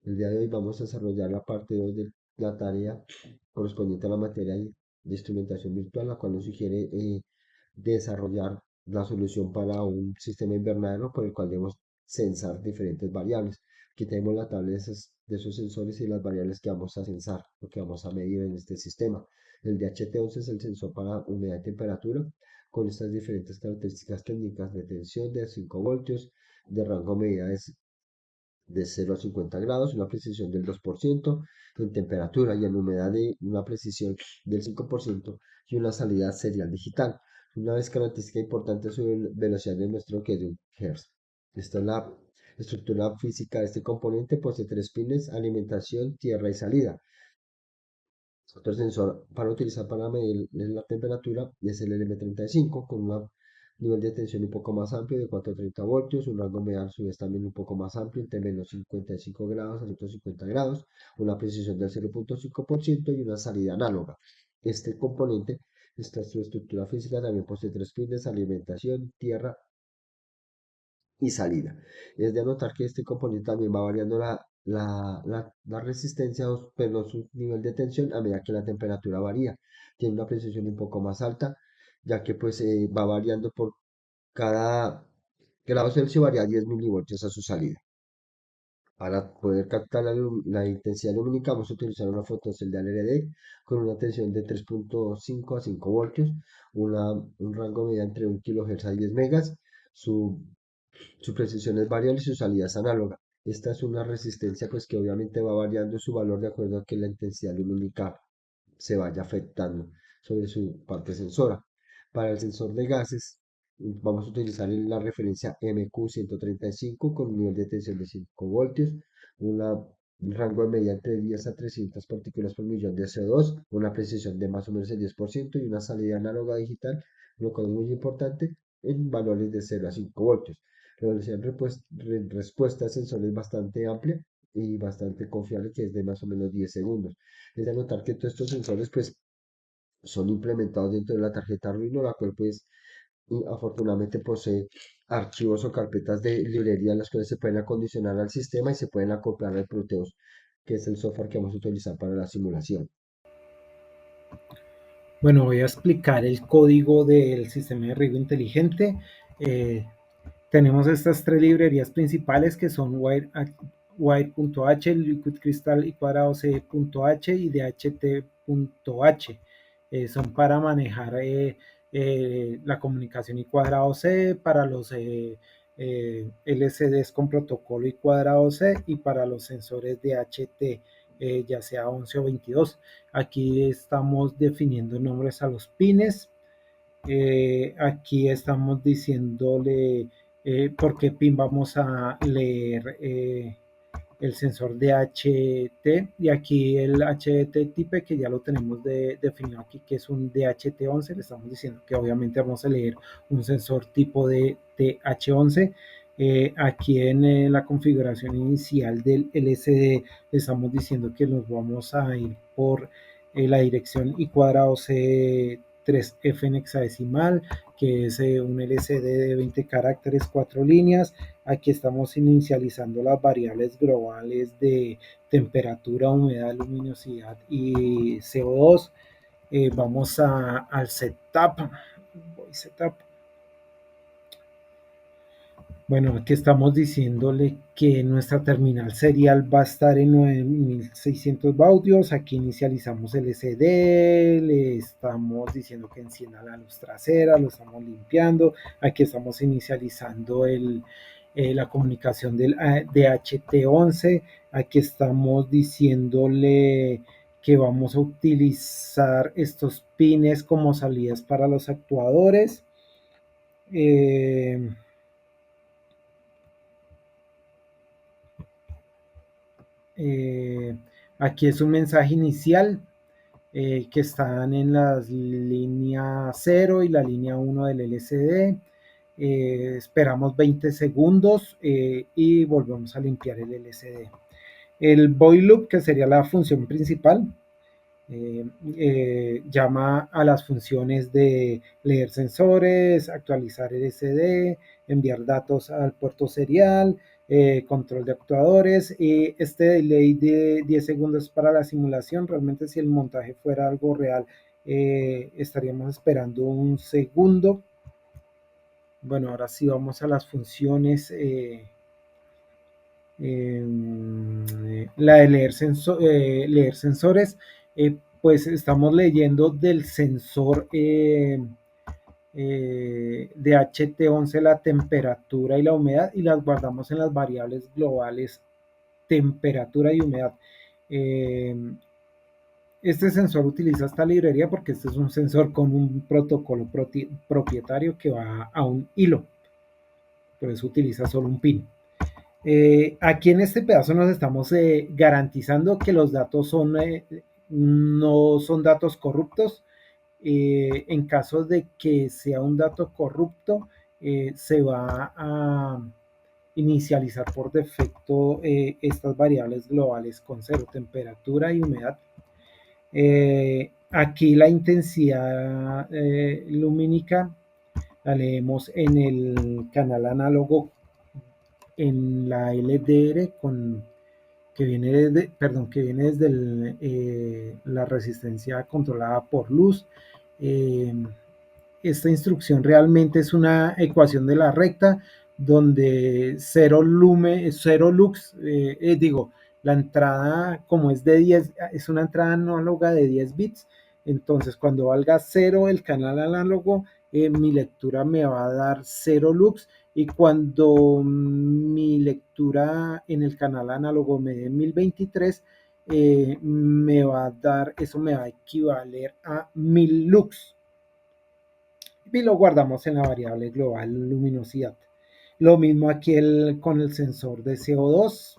El día de hoy vamos a desarrollar la parte 2 de la tarea correspondiente a la materia de instrumentación virtual, la cual nos sugiere desarrollar la solución para un sistema invernadero por el cual debemos censar diferentes variables. Aquí tenemos la tabla de esos sensores y las variables que vamos a censar, lo que vamos a medir en este sistema. El DHT11 es el sensor para humedad y temperatura, con estas diferentes características técnicas de tensión de 5 voltios, de rango de medida de 0 a 50 grados, una precisión del 2%, en temperatura y en humedad de una precisión del 5% y una salida serial digital. Una vez característica importante es su velocidad de muestreo que es de 1 Hz. Esta es la estructura física de este componente, posee tres pines, alimentación, tierra y salida. Otro sensor para utilizar para medir la temperatura es el LM35 con un nivel de tensión un poco más amplio de 430 voltios, un rango media a su vez también un poco más amplio entre menos 55 grados a 150 grados, una precisión del 0.5% y una salida análoga. Este componente, su estructura física también posee tres pines, alimentación, tierra y salida. Es de anotar que este componente también va variando la resistencia, pero su nivel de tensión a medida que la temperatura varía. Tiene una precisión un poco más alta, ya que pues va variando por cada grado Celsius varía 10 milivoltios a su salida. Para poder captar la intensidad lumínica vamos a utilizar una fotocelda LED con una tensión de 3.5 a 5 voltios, un rango medio entre 1 kHz a 10 megas. Su precisión es variable y su salida es análoga. Esta es una resistencia pues que obviamente va variando su valor de acuerdo a que la intensidad lumínica se vaya afectando sobre su parte sensora. Para el sensor de gases vamos a utilizar la referencia MQ135 con un nivel de tensión de 5 voltios, un rango de medida entre 10 a 300 partículas por millón de CO2, una precisión de más o menos el 10% y una salida análoga digital, lo cual es muy importante en valores de 0 a 5 voltios. La velocidad de respuesta del sensor es bastante amplia y bastante confiable, que es de más o menos 10 segundos. Es de notar que todos estos sensores pues son implementados dentro de la tarjeta Arduino, la cual pues afortunadamente posee archivos o carpetas de librería en las cuales se pueden acondicionar al sistema y se pueden acoplar al Proteus, que es el software que vamos a utilizar para la simulación. Bueno, voy a explicar el código del sistema de riego inteligente. Eh, Tenemos estas tres librerías principales que son Wire.h, Liquid Crystal y cuadrado C.h y DHT.h. Son para manejar la comunicación y cuadrado C, para los LCDs con protocolo y cuadrado C y para los sensores DHT, ya sea 11 o 22. Aquí estamos definiendo nombres a los pines. Aquí estamos diciéndole por qué pin vamos a leer el sensor de HT y aquí el HT type que ya lo tenemos definido aquí que es un DHT11, le estamos diciendo que obviamente vamos a leer un sensor tipo de TH11. Aquí en la configuración inicial del LCD le estamos diciendo que nos vamos a ir por la dirección y cuadrado C 3F en hexadecimal, que es un LCD de 20 caracteres, 4 líneas. Aquí estamos inicializando las variables globales de temperatura, humedad, luminosidad y CO2. Vamos al setup. Voy setup. Bueno, aquí estamos diciéndole que nuestra terminal serial va a estar en 9600 baudios. Aquí inicializamos el SD, le estamos diciendo que encienda la luz trasera, lo estamos limpiando. Aquí estamos inicializando la comunicación del DHT11. Aquí estamos diciéndole que vamos a utilizar estos pines como salidas para los actuadores. Eh, Eh, Aquí es un mensaje inicial que están en las línea 0 y la línea 1 del LCD. Esperamos 20 segundos y volvemos a limpiar el LCD. El void loop, que sería la función principal, llama a las funciones de leer sensores, actualizar LCD, enviar datos al puerto serial, control de actuadores. Este delay de 10 segundos para la simulación, realmente si el montaje fuera algo real, estaríamos esperando un segundo. Bueno, ahora sí vamos a las funciones. La de leer sensores, pues estamos leyendo del sensor de HT11 la temperatura y la humedad y las guardamos en las variables globales temperatura y humedad. Este sensor utiliza esta librería porque este es un sensor con un protocolo propietario que va a un hilo, por eso utiliza solo un pin. Aquí en este pedazo nos estamos garantizando que los datos no son datos corruptos. En caso de que sea un dato corrupto, se va a inicializar por defecto estas variables globales con cero, temperatura y humedad. Aquí la intensidad lumínica la leemos en el canal análogo en la LDR que viene desde la resistencia controlada por luz. Eh, Esta instrucción realmente es una ecuación de la recta donde cero lux, la entrada como es de 10, es una entrada análoga de 10 bits, entonces cuando valga 0 el canal análogo, mi lectura me va a dar 0 lux, y cuando mi lectura en el canal análogo me dé 1023, me va a dar, eso me va a equivaler a 1000 lux y lo guardamos en la variable global luminosidad. Lo mismo aquí con el sensor de CO2.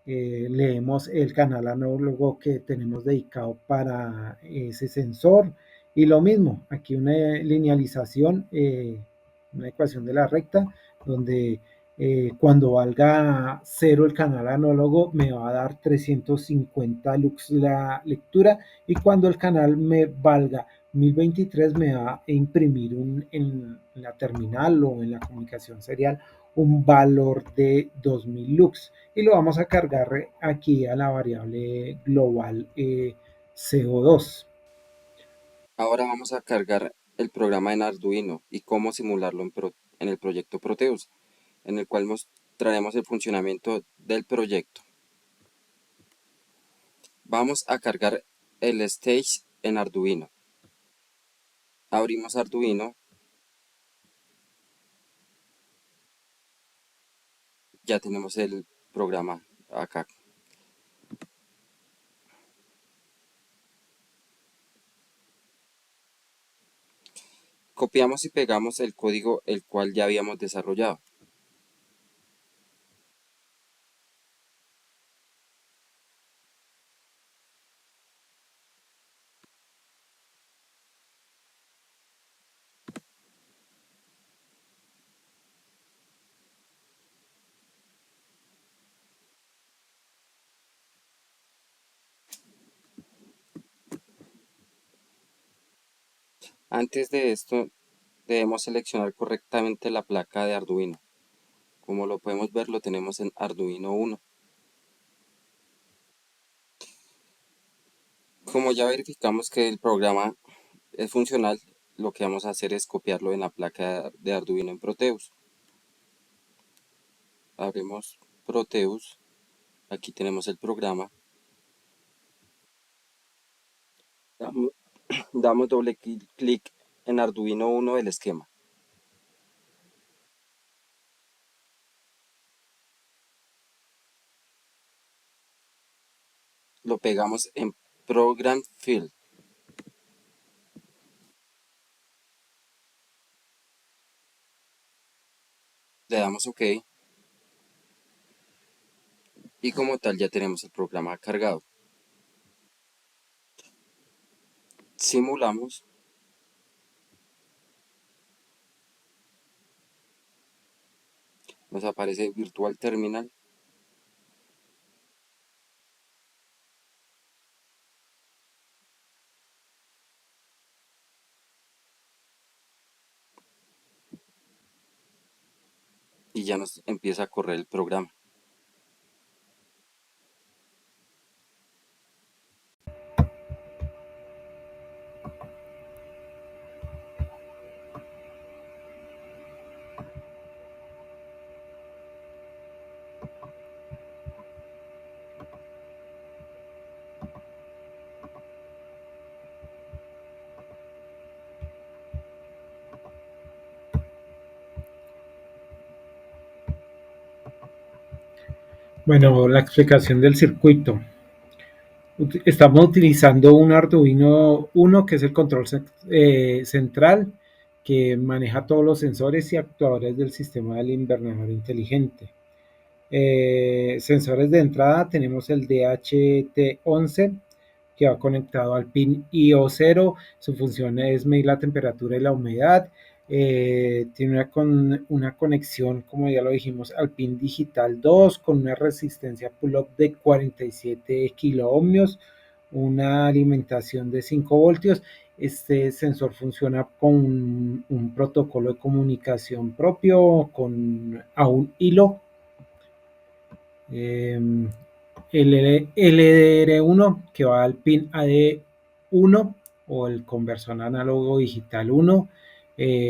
Leemos el canal análogo que tenemos dedicado para ese sensor. Y lo mismo, aquí una linealización, una ecuación de la recta, donde cuando valga 0 el canal análogo me va a dar 350 lux la lectura, y cuando el canal me valga 1023 me va a imprimir en la terminal o en la comunicación serial un valor de 2000 lux, y lo vamos a cargar aquí a la variable global CO2. Ahora vamos a cargar el programa en Arduino y cómo simularlo en el proyecto Proteus, en el cual mostraremos el funcionamiento del proyecto. Vamos a cargar el stage en Arduino. Abrimos Arduino, ya tenemos el programa acá. Copiamos y pegamos el código el cual ya habíamos desarrollado. Antes de esto, debemos seleccionar correctamente la placa de Arduino. Como lo podemos ver, lo tenemos en Arduino 1. Como ya verificamos que el programa es funcional, lo que vamos a hacer es copiarlo en la placa de Arduino en Proteus. Abrimos Proteus, aquí tenemos el programa, damos, damos doble clic en Arduino 1 del esquema. Lo pegamos en Program Field. Le damos OK y como tal ya tenemos el programa cargado. Simulamos. Nos aparece Virtual Terminal. y ya nos empieza a correr el programa. Bueno, la explicación del circuito. Estamos utilizando un Arduino Uno, que es el control central, que maneja todos los sensores y actuadores del sistema del invernadero inteligente. Sensores de entrada tenemos el DHT11, que va conectado al pin IO0. Su función es medir la temperatura y la humedad. Tiene una conexión, como ya lo dijimos, al pin digital 2 con una resistencia pull-up de 47 kiloohmios, una alimentación de 5 voltios. Este sensor funciona con un protocolo de comunicación propio, a un hilo. El LDR1, que va al pin AD1 o el conversor análogo digital 1.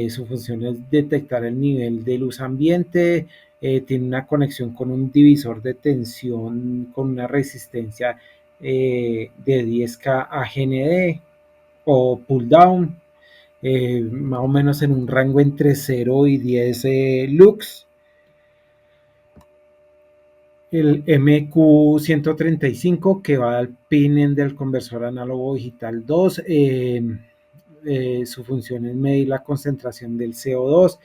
Su función es detectar el nivel de luz ambiente. Tiene una conexión con un divisor de tensión con una resistencia de 10K a GND o pull down, más o menos en un rango entre 0 y 10 lux. El MQ135, que va al pin del conversor análogo digital 2. Su función es medir la concentración del CO2.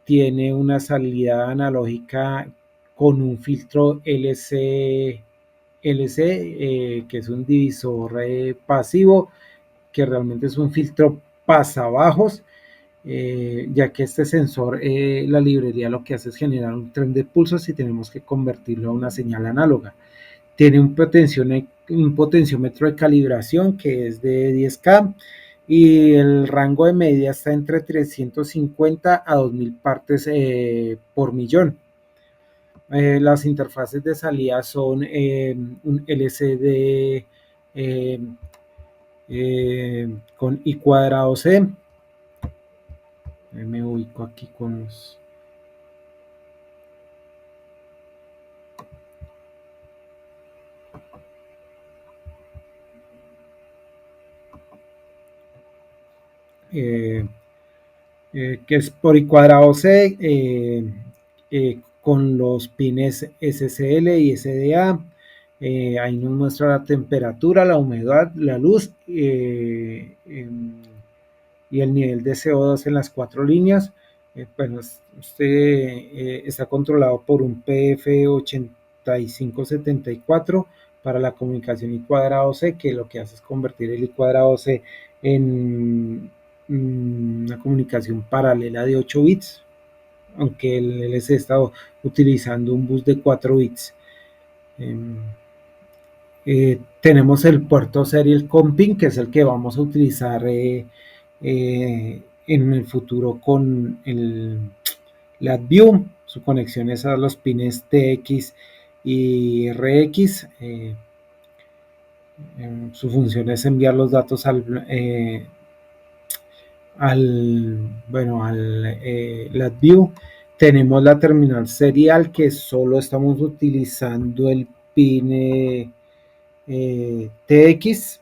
Tiene una salida analógica con un filtro LC, que es un divisor pasivo, que realmente es un filtro pasabajos. Ya que este sensor, la librería lo que hace es generar un tren de pulsos y tenemos que convertirlo a una señal análoga. Tiene un potenciómetro de calibración que es de 10K y el rango de medida está entre 350 a 2000 partes por millón. Las interfaces de salida son un LCD con I cuadrado C. Me ubico aquí con los... que es por I cuadrado C, con los pines SCL y SDA. Ahí nos muestra la temperatura, la humedad, la luz y el nivel de CO2 en las 4 líneas. Bueno, este está controlado por un PF8574 para la comunicación I cuadrado C, que lo que hace es convertir el I cuadrado C en una comunicación paralela de 8 bits, aunque el LC está utilizando un bus de 4 bits. Tenemos el puerto serial comping, que es el que vamos a utilizar en el futuro con el LabVIEW. Su conexión es a los pines TX y RX. Su función es enviar los datos al LabVIEW. Tenemos la terminal serial, que solo estamos utilizando el pin TX.